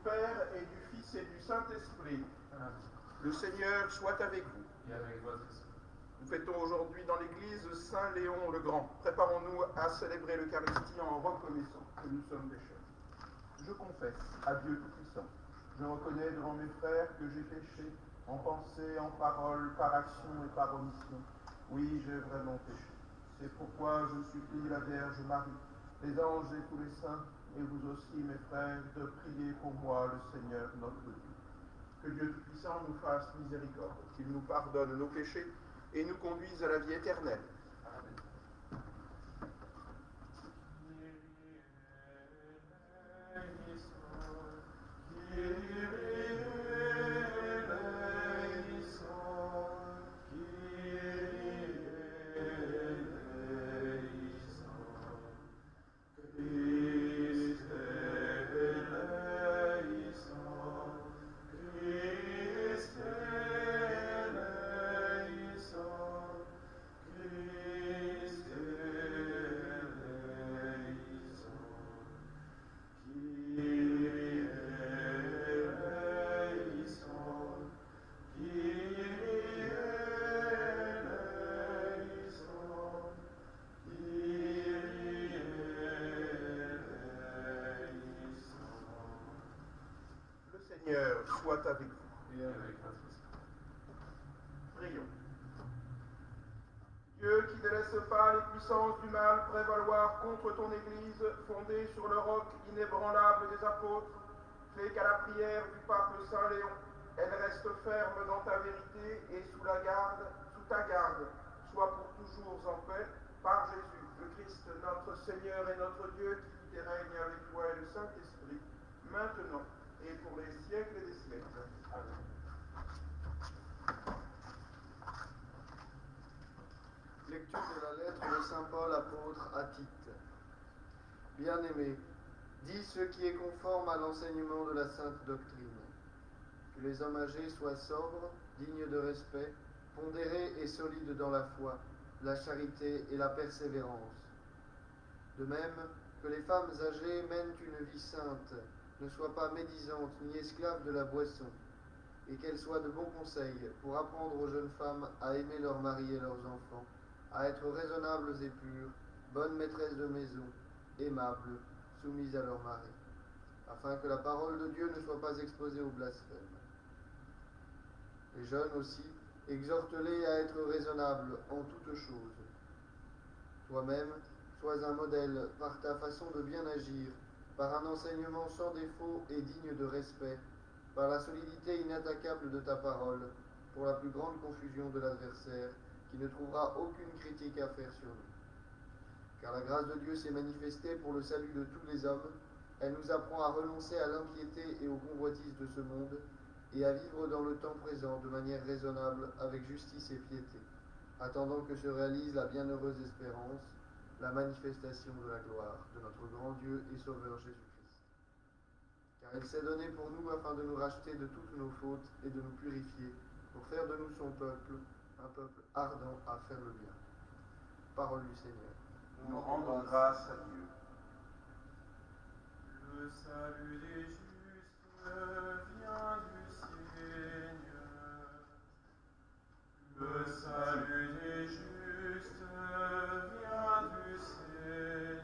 Père et du Fils et du Saint-Esprit. Amen. Le Seigneur soit avec vous. Et avec votre esprit. Nous fêtons aujourd'hui dans l'église Saint Léon le Grand. Préparons-nous à célébrer l'Eucharistie en reconnaissant que nous sommes pécheurs. Je confesse à Dieu Tout-Puissant. Je reconnais devant mes frères que j'ai péché en pensée, en parole, par action et par omission. Oui, j'ai vraiment péché. C'est pourquoi je supplie la Vierge Marie, les anges et tous les saints, et vous aussi, mes frères, de prier pour moi le Seigneur notre Dieu. Que Dieu Tout-Puissant nous fasse miséricorde, qu'il nous pardonne nos péchés et nous conduise à la vie éternelle. Amen. Seigneur soit avec vous. Et avec votre esprit. Prions. Dieu qui ne laisse pas les puissances du mal prévaloir contre ton Église, fondée sur le roc inébranlable des apôtres, fais qu'à la prière du pape Saint Léon, elle reste ferme dans ta vérité et sous ta garde, soit pour toujours en paix, par Jésus, le Christ, notre Seigneur et notre Dieu, qui vit et règne avec toi et le Saint-Esprit, maintenant et pour les siècles des siècles. Amen. Lecture de la lettre de Saint Paul apôtre à Tite. Bien-aimés, dis ce qui est conforme à l'enseignement de la sainte doctrine. Que les hommes âgés soient sobres, dignes de respect, pondérés et solides dans la foi, la charité et la persévérance. De même, que les femmes âgées mènent une vie sainte, ne soient pas médisantes ni esclaves de la boisson, et qu'elles soient de bons conseils pour apprendre aux jeunes femmes à aimer leurs maris et leurs enfants, à être raisonnables et pures, bonnes maîtresses de maison, aimables, soumises à leur mari, afin que la parole de Dieu ne soit pas exposée au blasphème. Les jeunes aussi, exhorte-les à être raisonnables en toutes choses. Toi-même, sois un modèle par ta façon de bien agir, par un enseignement sans défaut et digne de respect, par la solidité inattaquable de ta parole, pour la plus grande confusion de l'adversaire, qui ne trouvera aucune critique à faire sur nous. Car la grâce de Dieu s'est manifestée pour le salut de tous les hommes. Elle nous apprend à renoncer à l'impiété et aux convoitises de ce monde, et à vivre dans le temps présent de manière raisonnable, avec justice et piété, attendant que se réalise la bienheureuse espérance, la manifestation de la gloire de notre grand Dieu et Sauveur Jésus-Christ. Car il s'est donné pour nous afin de nous racheter de toutes nos fautes et de nous purifier, pour faire de nous son peuple, un peuple ardent à faire le bien. Parole du Seigneur. Nous rendons grâce à Dieu. Le salut des justes vient du Seigneur. Le salut des justes vient du Seigneur.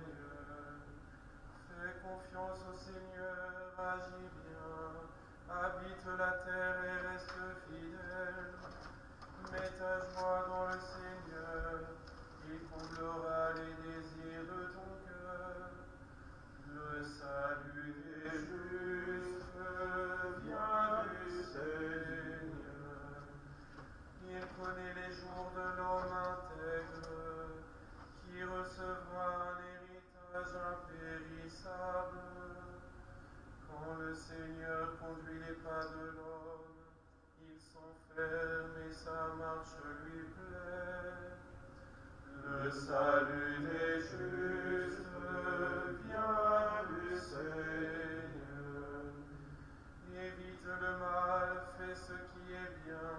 Fais confiance au Seigneur, agis bien, habite la terre et reste fidèle. Mets ta joie dans le Seigneur, il comblera les désirs de ton cœur. Le salut des justes vient du Seigneur. Il connaît les jours de l'homme intègre, qui recevra un héritage impérissable. Quand le Seigneur conduit les pas de l'homme, il s'enferme et sa marche lui plaît. Le salut des justes vient du Seigneur. Évite le mal, fais ce qui est bien,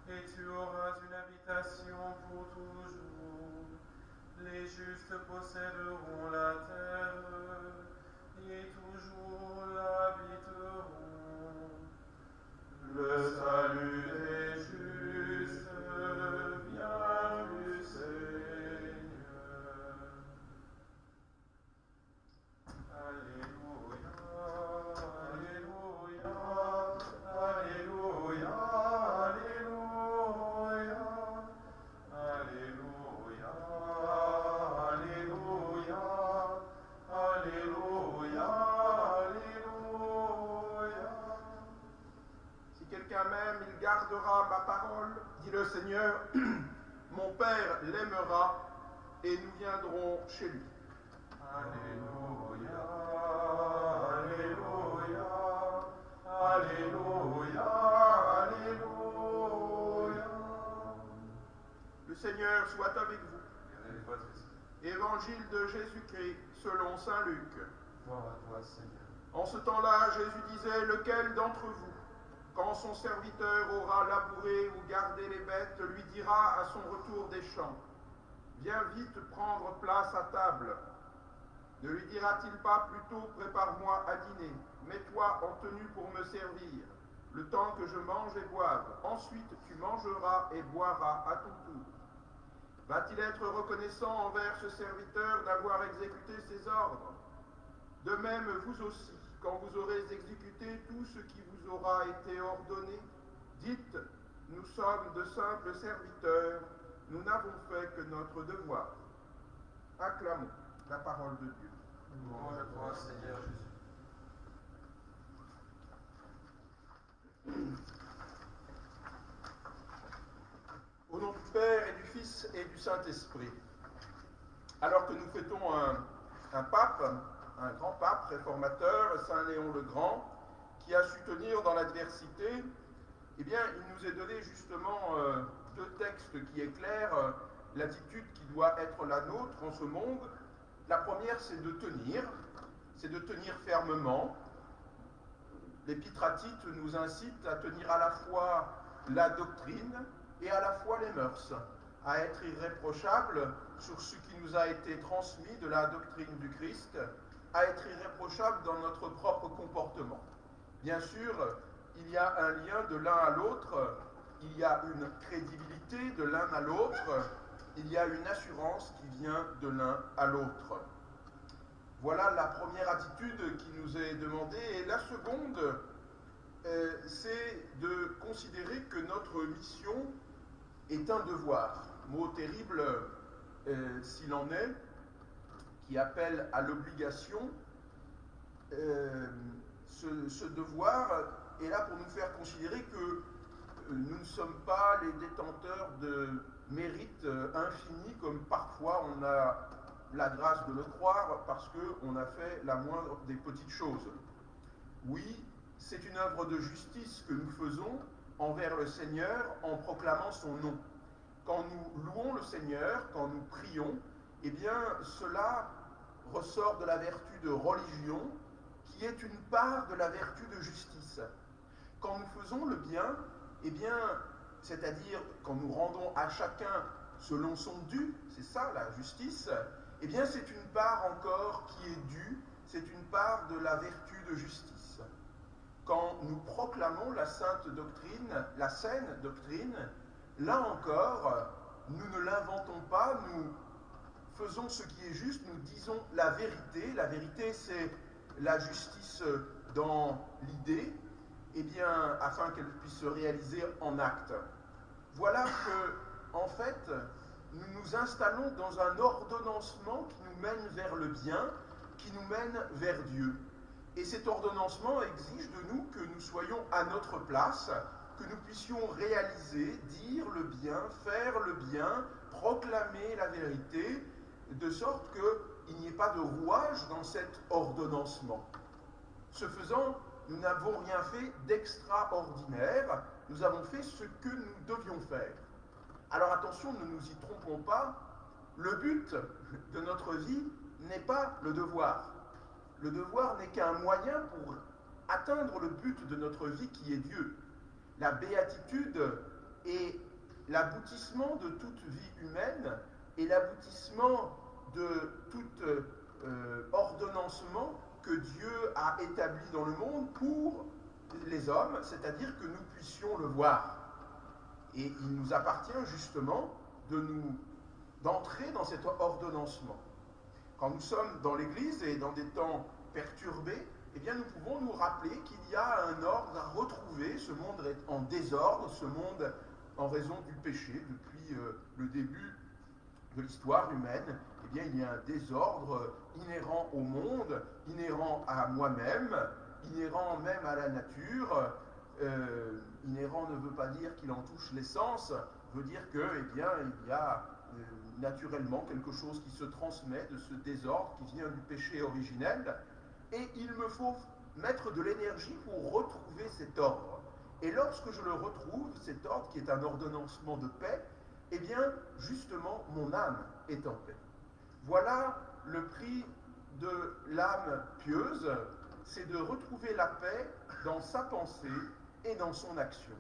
et tu auras une habitation pour toujours. Les justes posséderont la terre, et toujours l'habiteront. Le salut des justes vient du Seigneur. Alléluia, Alléluia, Alléluia, Alléluia, Alléluia, Alléluia, Alléluia. Si quelqu'un m'aime, il gardera ma parole, dit le Seigneur. Mon Père l'aimera et nous viendrons chez lui. Alléluia, Alléluia, Alléluia, Alléluia. Le Seigneur soit avec vous. Et avec votre esprit. Évangile de Jésus-Christ selon saint Luc. Gloire à toi, Seigneur. En ce temps-là, Jésus disait, lequel d'entre vous, quand son serviteur aura labouré ou gardé les bêtes, lui dira à son retour des champs, viens vite prendre place à table. Ne lui dira-t-il pas plutôt, prépare-moi à dîner, mets-toi en tenue pour me servir, le temps que je mange et boive. Ensuite tu mangeras et boiras à ton tour. Va-t-il être reconnaissant envers ce serviteur d'avoir exécuté ses ordres? De même, vous aussi, quand vous aurez exécuté tout ce qui vous aura été ordonné, dites, nous sommes de simples serviteurs, nous n'avons fait que notre devoir. Acclamons la parole de Dieu. Gloire à toi, Seigneur Jésus. Au nom du Père et du Fils et du Saint-Esprit, alors que nous fêtons un pape, un grand pape réformateur, Saint Léon le Grand, qui a su tenir dans l'adversité, eh bien, il nous est donné justement deux textes qui éclairent l'attitude qui doit être la nôtre en ce monde. La première, c'est de tenir fermement. L'Épître à Tite nous incite à tenir à la fois la doctrine et à la fois les mœurs, à être irréprochable sur ce qui nous a été transmis de la doctrine du Christ, à être irréprochable dans notre propre comportement. Bien sûr, il y a un lien de l'un à l'autre, il y a une crédibilité de l'un à l'autre, il y a une assurance qui vient de l'un à l'autre. Voilà la première attitude qui nous est demandée. Et la seconde, c'est de considérer que notre mission est un devoir. Mot terrible s'il en est, qui appelle à l'obligation. Ce devoir est là pour nous faire considérer que nous ne sommes pas les détenteurs de mérites infinis, comme parfois on a la grâce de le croire parce qu'on a fait la moindre des petites choses. Oui, c'est une œuvre de justice que nous faisons envers le Seigneur en proclamant son nom. Quand nous louons le Seigneur, quand nous prions, eh bien cela ressort de la vertu de religion qui est une part de la vertu de justice. Quand nous faisons le bien, eh bien, c'est-à-dire quand nous rendons à chacun selon son dû, c'est ça la justice, eh bien c'est une part encore qui est due, c'est une part de la vertu de justice. Quand nous proclamons la sainte doctrine, la saine doctrine, là encore, nous ne l'inventons pas, nous faisons ce qui est juste, nous disons la vérité. La vérité, c'est la justice dans l'idée, eh bien, afin qu'elle puisse se réaliser en acte. Voilà que, en fait, nous nous installons dans un ordonnancement qui nous mène vers le bien, qui nous mène vers Dieu. Et cet ordonnancement exige de nous que nous soyons à notre place, que nous puissions réaliser, dire le bien, faire le bien, proclamer la vérité, de sorte qu'il n'y ait pas de rouage dans cet ordonnancement. Ce faisant, nous n'avons rien fait d'extraordinaire, nous avons fait ce que nous devions faire. Alors attention, ne nous y trompons pas, le but de notre vie n'est pas le devoir. Le devoir n'est qu'un moyen pour atteindre le but de notre vie qui est Dieu. La béatitude est l'aboutissement de toute vie humaine et l'aboutissement de tout ordonnancement que Dieu a établi dans le monde pour les hommes, c'est-à-dire que nous puissions le voir. Et il nous appartient justement d'entrer dans cet ordonnancement. Quand nous sommes dans l'Église et dans des temps perturbés, eh bien nous pouvons nous rappeler qu'il y a un ordre à retrouver. Ce monde est en désordre, ce monde, en raison du péché, depuis le début de l'histoire humaine, eh bien il y a un désordre inhérent au monde, inhérent à moi-même, inhérent même à la nature. Inhérent ne veut pas dire qu'il en touche l'essence, veut dire que, eh bien, il y a naturellement quelque chose qui se transmet de ce désordre qui vient du péché originel, et il me faut mettre de l'énergie pour retrouver cet ordre. Et lorsque je le retrouve, cet ordre qui est un ordonnancement de paix, eh bien, justement, mon âme est en paix. Voilà le prix de l'âme pieuse, c'est de retrouver la paix dans sa pensée et dans son action.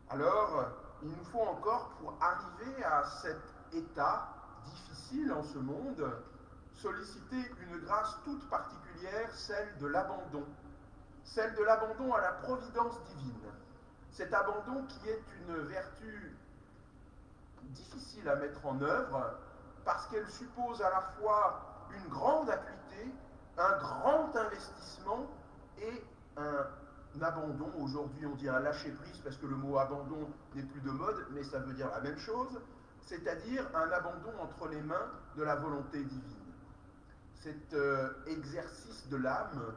Alors, il nous faut encore, pour arriver à cet état difficile en ce monde, solliciter une grâce toute particulière, celle de l'abandon à la providence divine. Cet abandon qui est une vertu difficile à mettre en œuvre, parce qu'elle suppose à la fois une grande acuité, un grand investissement et un abandon. Aujourd'hui on dit un lâcher-prise parce que le mot abandon n'est plus de mode, mais ça veut dire la même chose, c'est-à-dire un abandon entre les mains de la volonté divine. Cet exercice de l'âme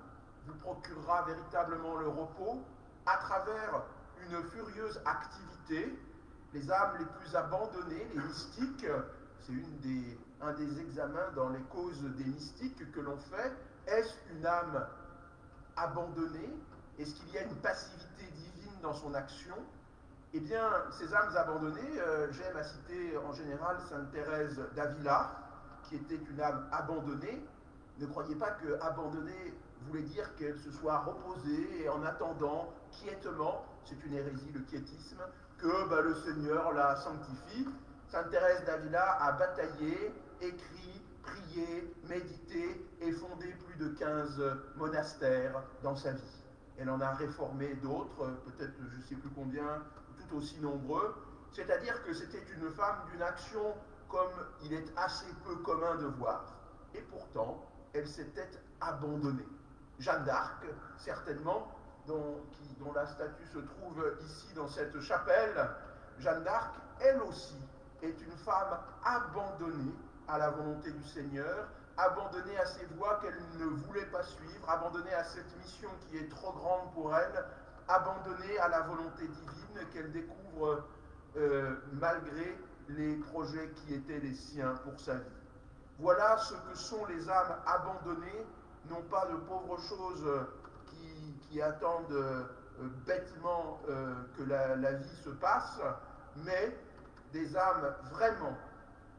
vous procurera véritablement le repos à travers une furieuse activité. Les âmes les plus abandonnées, les mystiques, c'est un des examens dans les causes des mystiques que l'on fait. Est-ce une âme abandonnée? Est-ce qu'il y a une passivité divine dans son action? Eh bien, ces âmes abandonnées, j'aime à citer en général Sainte Thérèse d'Avila, qui était une âme abandonnée. Ne croyez pas que abandonnée voulait dire qu'elle se soit reposée et en attendant quiètement, c'est une hérésie, le quiétisme, que le Seigneur la sanctifie. Sainte Thérèse d'Avila a bataillé, écrit, prié, médité et fondé plus de 15 monastères dans sa vie. Elle en a réformé d'autres, peut-être je ne sais plus combien, tout aussi nombreux. C'est-à-dire que c'était une femme d'une action comme il est assez peu commun de voir. Et pourtant, elle s'était abandonnée. Jeanne d'Arc, certainement, dont la statue se trouve ici dans cette chapelle, Jeanne d'Arc, elle aussi, est une femme abandonnée à la volonté du Seigneur, abandonnée à ses voies qu'elle ne voulait pas suivre, abandonnée à cette mission qui est trop grande pour elle, abandonnée à la volonté divine qu'elle découvre malgré les projets qui étaient les siens pour sa vie. Voilà ce que sont les âmes abandonnées, non pas de pauvres choses qui attendent bêtement que la vie se passe, mais des âmes vraiment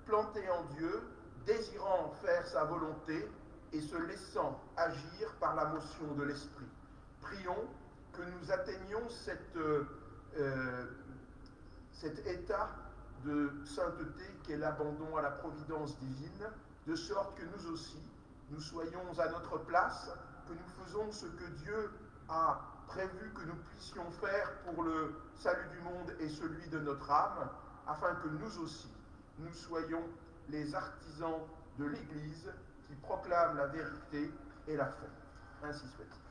plantées en Dieu, désirant faire sa volonté et se laissant agir par la motion de l'Esprit. Prions que nous atteignions cet état de sainteté qu'est l'abandon à la providence divine, de sorte que nous aussi, nous soyons à notre place, que nous faisons ce que Dieu a prévu que nous puissions faire pour le salut du monde et celui de notre âme, afin que nous aussi, nous soyons les artisans de l'Église qui proclament la vérité et la foi. Ainsi soit-il.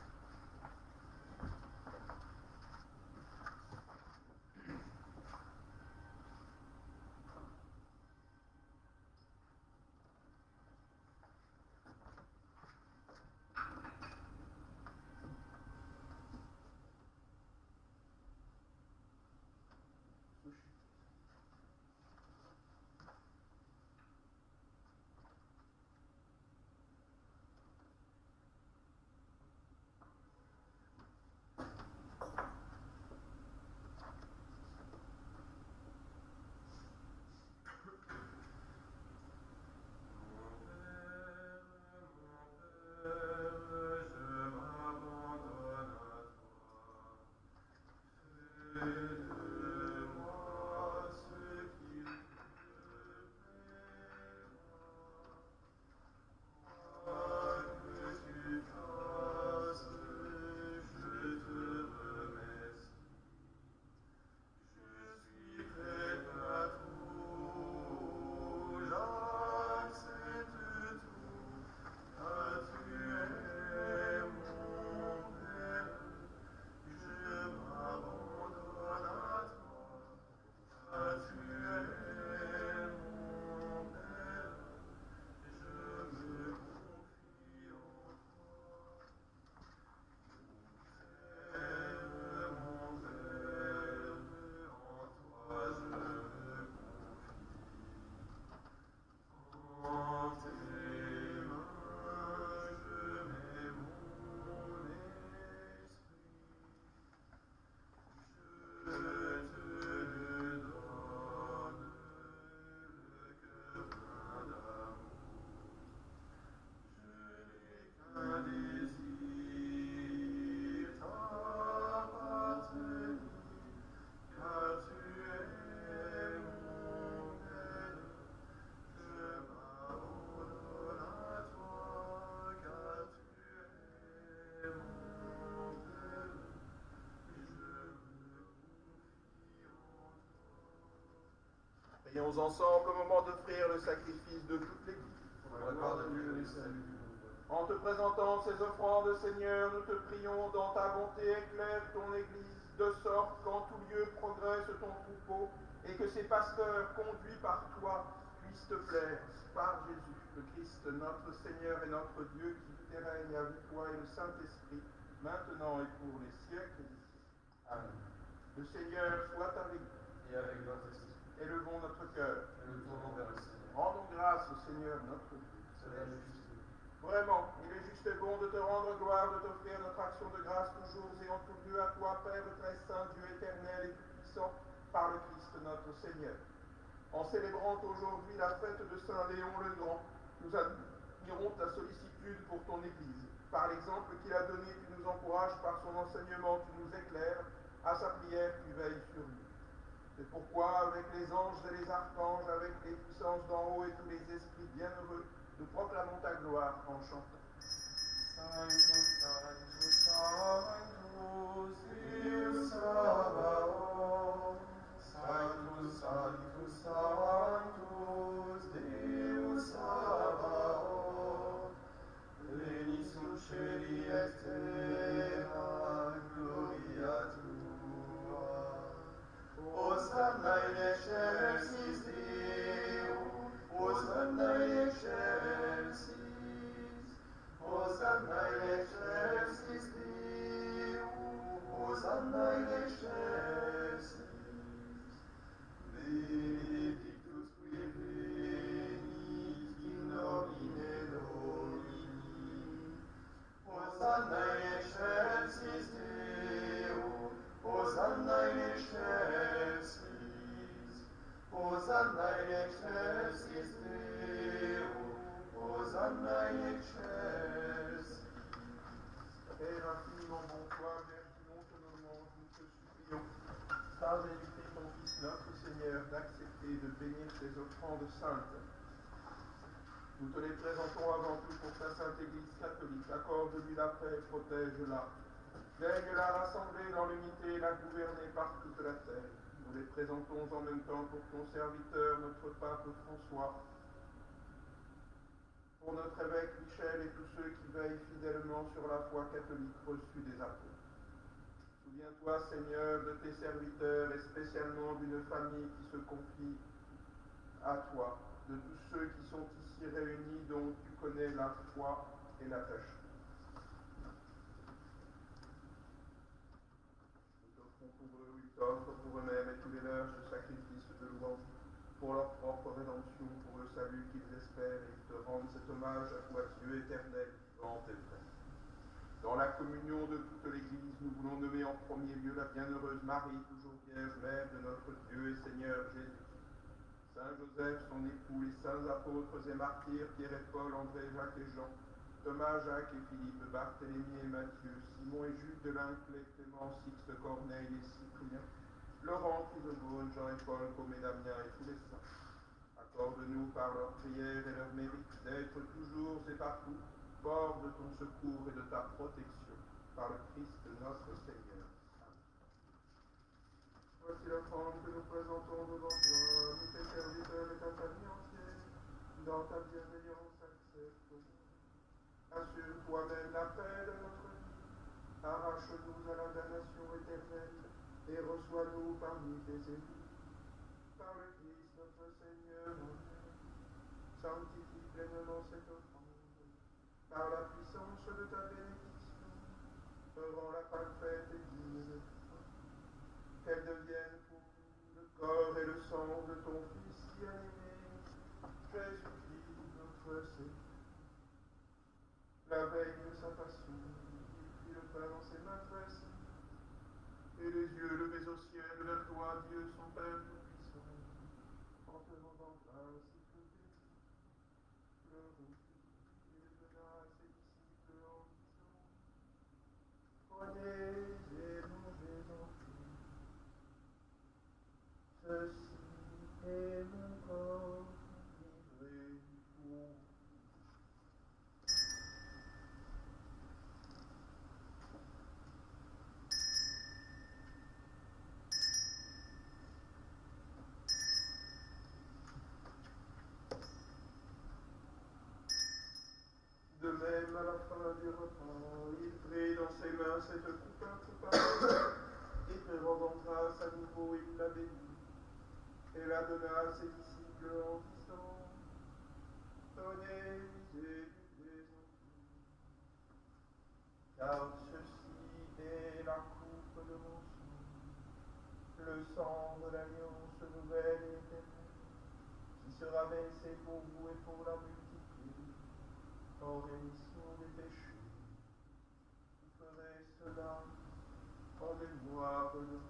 Prions ensemble au moment d'offrir le sacrifice de toute l'Église. Pour la gloire de Dieu et le salut du monde. En te présentant ces offrandes, Seigneur, nous te prions dans ta bonté, éclaire ton Église de sorte qu'en tout lieu progresse ton troupeau et que ces pasteurs conduits par toi puissent te plaire. Par Jésus, le Christ, notre Seigneur et notre Dieu, qui vit et règne avec toi et le Saint-Esprit, maintenant et pour les siècles des siècles. Amen. Le Seigneur soit avec nous. Et avec votre esprit. Élevons notre cœur. Et nous tournons vers le Seigneur. Rendons grâce au Seigneur notre Dieu. Cela est juste. Vraiment, il est juste et bon de te rendre gloire, de t'offrir notre action de grâce toujours et en tout lieu à toi, Père très saint, Dieu éternel et tout-puissant, par le Christ notre Seigneur. En célébrant aujourd'hui la fête de Saint Léon le Grand, nous admirons ta sollicitude pour ton Église. Par l'exemple qu'il a donné, tu nous encourages, par son enseignement, tu nous éclaires, à sa prière, tu veilles sur nous. C'est pourquoi, avec les anges et les archanges, avec les puissances d'en haut et tous les esprits bienheureux, nous proclamons ta gloire en chantant. Sanctus, Sanctus, Sanctus, Deus Sabaoth. Sanctus, Sanctus, Sanctus, Deus Sabaoth. Pleni succedi et terra, gloria tua. Hosanna in excelsis Deo, Hosanna in excelsis, Hosanna in excelsis Deo, Hosanna in excelsis. Benedictus qui venit in nomine Domini, Hosanna in excelsis Deo, Hosanna in excelsis, Hosanna in excelsis Deo, Hosanna in excelsis. Père infiniment bon, toi, Mère qui monte nos louanges, nous te supplions, par inviter ton Fils notre Seigneur d'accepter de bénir tes offrandes saintes. Nous te les présentons avant tout pour ta sainte Église catholique. Accorde-lui la paix, protège-la. Daigne la rassembler dans l'unité et la gouverner par toute la terre. Nous les présentons en même temps pour ton serviteur, notre pape François, pour notre évêque Michel et tous ceux qui veillent fidèlement sur la foi catholique reçue des apôtres. Souviens-toi, Seigneur, de tes serviteurs et spécialement d'une famille qui se confie à toi, de tous ceux qui sont ici réunis dont tu connais la foi et l'attachement. Ils t'offrent pour eux-mêmes et tous les leurs ce sacrifice de louange, pour leur propre rédemption, pour le salut qu'ils espèrent, et ils te rendent cet hommage à toi, Dieu éternel, vivant et vrai. Dans la communion de toute l'Église, nous voulons nommer en premier lieu la bienheureuse Marie, toujours Vierge, Mère de notre Dieu et Seigneur Jésus. Saint Joseph, son époux, les saints apôtres et martyrs, Pierre et Paul, André, Jacques et Jean, Thomas, Jacques et Philippe, Barthélemy et Matthieu, Simon et Jude de l'Inclé, Clément, Sixte, Corneille et Cyprien, Laurent, Chrysogone, Jean et Paul, Côme et Damien et tous les saints. Accorde-nous par leurs prières et leurs mérites d'être toujours et partout fort de ton secours et de ta protection, par le Christ notre Seigneur. Amen. Voici l'offrande que nous présentons devant toi, nous tes serviteurs et ta famille entière, dans ta bienveillance accepte. Assure toi-même la paix de notre vie, arrache-nous à la damnation éternelle, et reçois-nous parmi tes élus. Par le Christ notre Seigneur, Amen. Sanctifie pleinement cette offrande, par la puissance de ta bénédiction, rends-la parfaite et digne de toi, qu'elle devienne pour nous le corps et le sang de ton Fils bien-aimé, Jésus-Christ notre Seigneur. La veille de sa passion, il prit le pain dans ses mains très saintes, et les yeux levés au ciel vers toi, Dieu son Père tout-puissant, en te rendant grâce et te bénissant, le roux, il donna à ses disciples en disant, prenez et mangez-en tous, ceci est mon corps livré pour vous. à la fin du repas, il prit dans ses mains cette coupe imparfaite, et devant grâce à nouveau, il la bénit, et la donna à ses disciples en disant, Tenez et buvez-en, car ceci est la coupe de mon sang, le sang de l'alliance nouvelle et éternelle, qui sera versé pour vous et pour la multitude, en rémission des péchés. Vous ferez cela en mémoire de nous.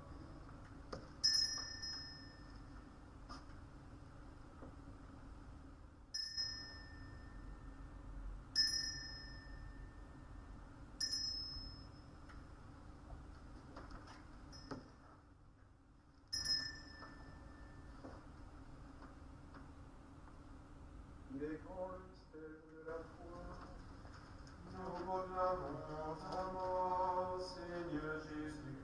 Il est grand le mystère de la foi. Nous proclamons ta mort, Seigneur Jésus.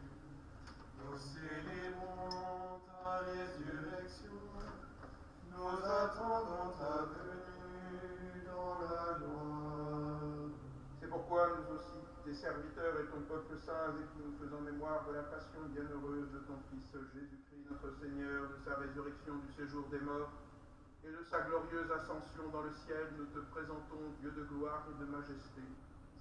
Nous célébrons ta résurrection. Nous attendons ta venue dans la gloire. C'est pourquoi nous aussi, tes serviteurs et ton peuple saint, avec qui nous faisons mémoire de la passion bienheureuse de ton Fils Jésus-Christ, notre Seigneur, de sa résurrection du séjour des morts, et de sa glorieuse ascension dans le ciel, nous te présentons, Dieu de gloire et de majesté,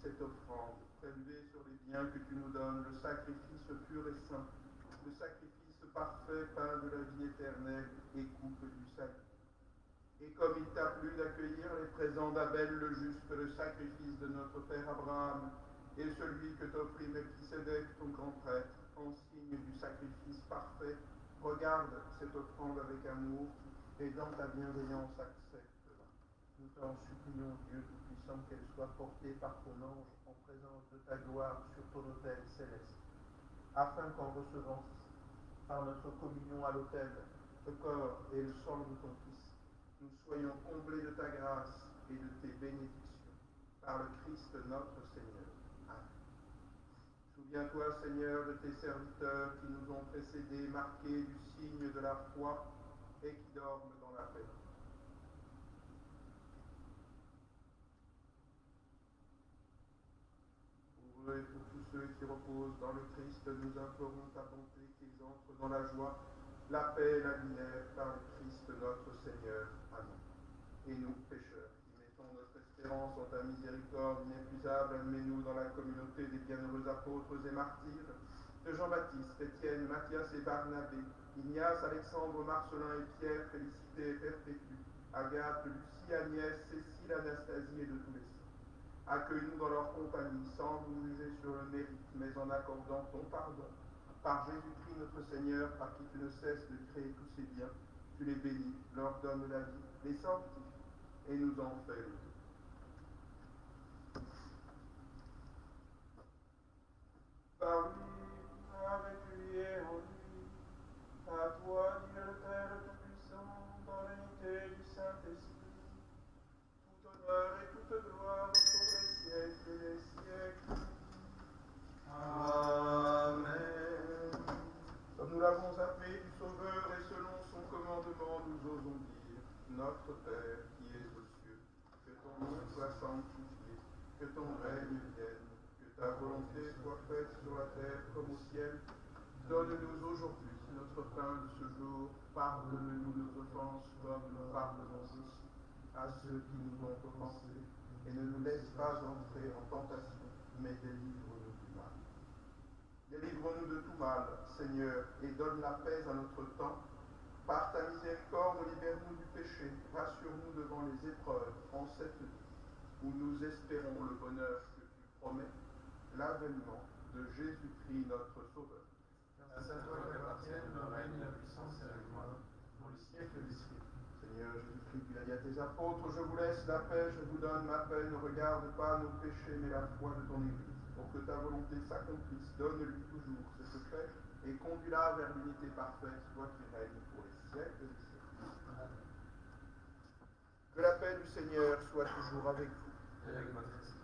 cette offrande, prélevée sur les biens que tu nous donnes, le sacrifice pur et saint, le sacrifice parfait, pain de la vie éternelle et coupe du salut. Et comme il t'a plu d'accueillir les présents d'Abel le juste, le sacrifice de notre père Abraham, et celui que t'offrit Melchisédek, ton grand prêtre, en signe du sacrifice parfait, regarde cette offrande avec amour, et dans ta bienveillance accepte-la. Nous t'en supplions, Dieu Tout-Puissant, qu'elle soit portée par ton ange en présence de ta gloire sur ton autel céleste, afin qu'en recevant par notre communion à l'autel le corps et le sang de ton Fils, nous soyons comblés de ta grâce et de tes bénédictions, par le Christ notre Seigneur. Amen. Souviens-toi, Seigneur, de tes serviteurs qui nous ont précédés, marqués du signe de la foi, et qui dorment dans la paix. Pour eux et pour tous ceux qui reposent dans le Christ, nous implorons ta bonté qu'ils entrent dans la joie, la paix et la lumière par le Christ notre Seigneur. Amen. Et nous, pécheurs, qui mettons notre espérance en ta miséricorde inépuisable, admets-nous dans la communauté des bienheureux apôtres et martyrs, de Jean-Baptiste, Étienne, Matthias et Barnabé, Ignace, Alexandre, Marcelin et Pierre, Félicité et Perpétue, Agathe, Lucie, Agnès, Cécile, Anastasie et de tous les saints. Accueille-nous dans leur compagnie, sans nous juger sur le mérite, mais en accordant ton pardon. Par Jésus-Christ notre Seigneur, par qui tu ne cesses de créer tous ces biens, tu les bénis, leur donnes la vie, les sanctifie et nous en fais le don. Par lui, avec lui et en lui, à toi, Dieu le Père Tout-Puissant, dans l'unité du Saint-Esprit, tout honneur et toute gloire pour les siècles des siècles. Amen. Comme nous l'avons appelé du Sauveur et selon son commandement, nous osons dire, Notre Père qui es aux cieux, que ton nom soit sanctifié, que ton règne vienne, que ta volonté soit faite sur la terre comme au ciel. Donne-nous aujourd'hui notre pain de ce jour, pardonne-nous nos offenses comme nous pardonnons aussi à ceux qui nous ont offensés, et ne nous laisse pas entrer en tentation, mais délivre-nous du mal. Délivre-nous de tout mal, Seigneur, et donne la paix à notre temps. Par ta miséricorde, libère-nous du péché, rassure-nous devant les épreuves en cette vie, où nous espérons le bonheur que tu promets, l'avènement de Jésus-Christ notre Sauveur. Grâce à toi qu'appartiennent le règne, la puissance et la gloire, pour les siècles des siècles. Seigneur Jésus-Christ, tu l'as dit à tes apôtres, je vous laisse la paix, je vous donne ma paix, ne regarde pas nos péchés, mais la foi de ton Église, pour que ta volonté s'accomplisse. Donne-lui toujours cette paix et conduis-la vers l'unité parfaite, toi qui règnes pour les siècles des siècles. Que la paix du Seigneur soit toujours avec vous. Et avec votre esprit.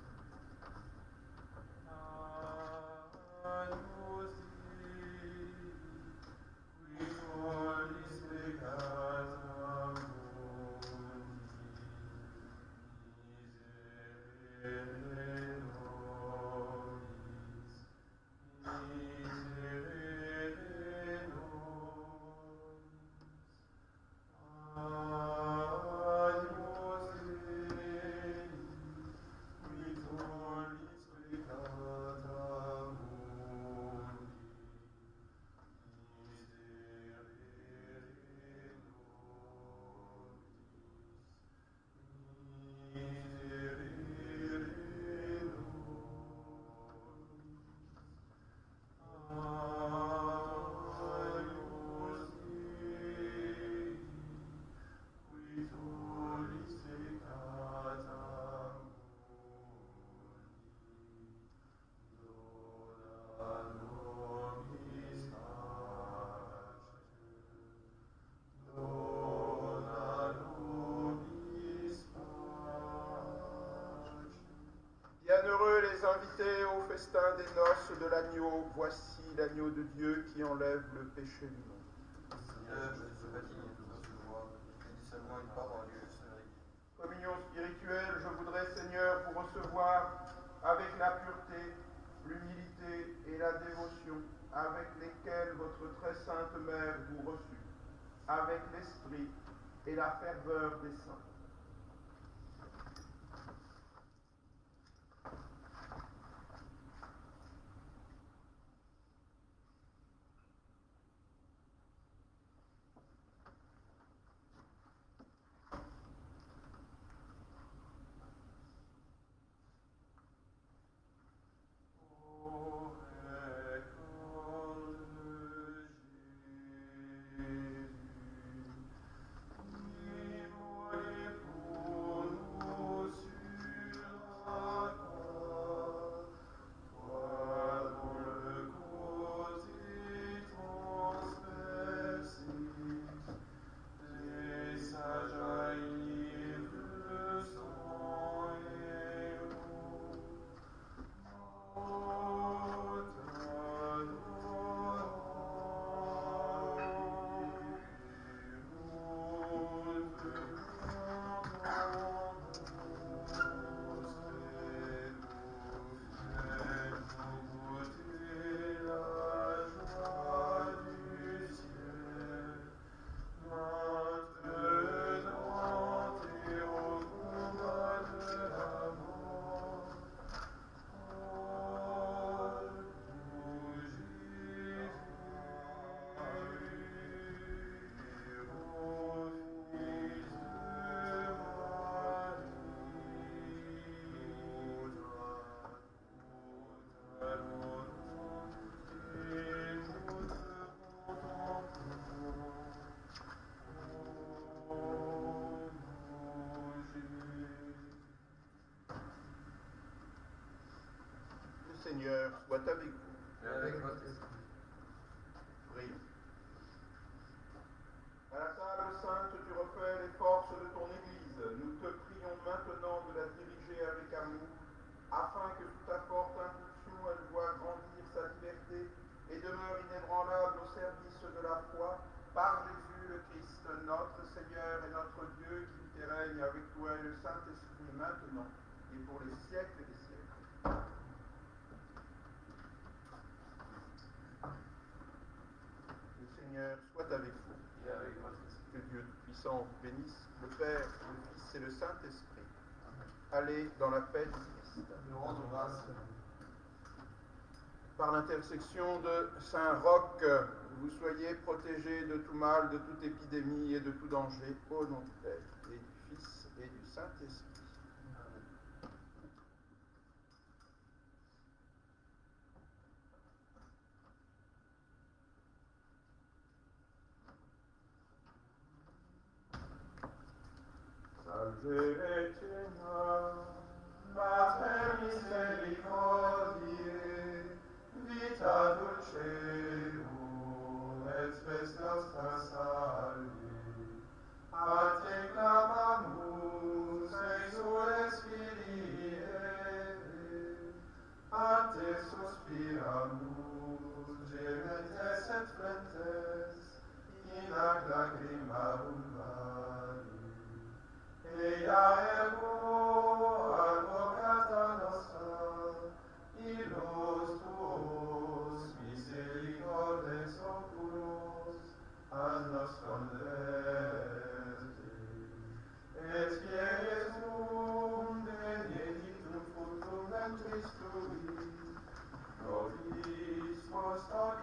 Amen. festin des noces de l'agneau, voici l'agneau de Dieu qui enlève le péché du monde. Seigneur, je ne veux pas dire une autre voix, mais dis seulement une parole et je serai guéri. Communion spirituelle, je voudrais, Seigneur, vous recevoir avec la pureté, l'humilité et la dévotion avec lesquelles votre très sainte mère vous reçut, avec l'esprit et la ferveur des saints. Seigneur soit avec vous. Et avec votre esprit. Prions. À la table sainte, tu refais les forces de ton Église. Nous te prions maintenant de la diriger avec amour, afin que sous ta forte impulsion, elle voie grandir sa liberté et demeure inébranlable au service de la foi, par Jésus le Christ, notre Seigneur et notre Dieu, qui vit et règne avec toi et le Saint-Esprit maintenant et pour les siècles des siècles. Le Seigneur soit avec vous. Et avec votre esprit. Que Dieu Tout-Puissant vous bénisse, le Père, le Fils et le Saint-Esprit. Allez dans la paix du Christ. Nous rendons grâce. Par l'intercession de Saint Roch, vous soyez protégés de tout mal, de toute épidémie et de tout danger, au nom du Père et du Fils et du Saint-Esprit. Salve Regina, Mater misericordiae, vita dulceum, et spes nostra salvi. A te clamamus, exules Filii Eve, a te suspiramus, gementes et flentes, in ac lacrimarum vali. Ea ergo advocata nostra, illos tuos misericordes oculos, ad nos converte. Et Jesum benedictum fructum ventris tui, nobis post hoc